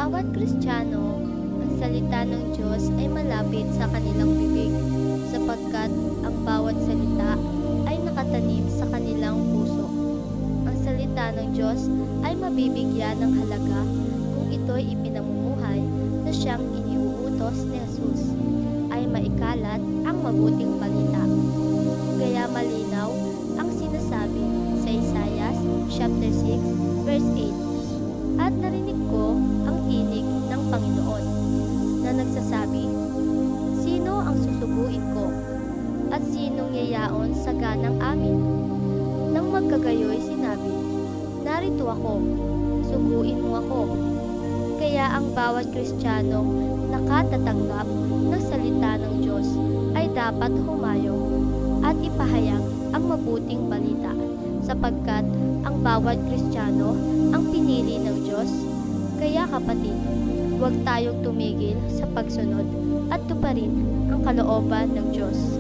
bawat Kristiyano, ang salita ng Diyos ay malapit sa kanilang bibig, sapagkat ang bawat salita ay nakatanim sa kanilang puso. Ang salita ng Diyos ay mabibigyan ng halaga kung ito'y ipinamumuhay na siyang iniuutos ni Jesus, ay maikalat ang mabuting balita. Kaya malinaw ang sinasabi sa Isaiah chapter 6 verse 8. At narinig ko ang tinig ng Panginoon na nagsasabi, "Sino ang susuguin ko? At sinong yayaon sa ganang amin?" Nang magkagayoy sinabi, "Narito ako, suguin mo ako." Kaya ang bawat Kristiyanong nakatatanggap ng salita ng Diyos ay dapat humayo at ipahayag ang mabuting balita, sapagkat ang bawat Kristiyano ang pinili ng Diyos. Kaya kapatid, huwag tayong tumigil sa pagsunod at tuparin ang kalooban ng Diyos.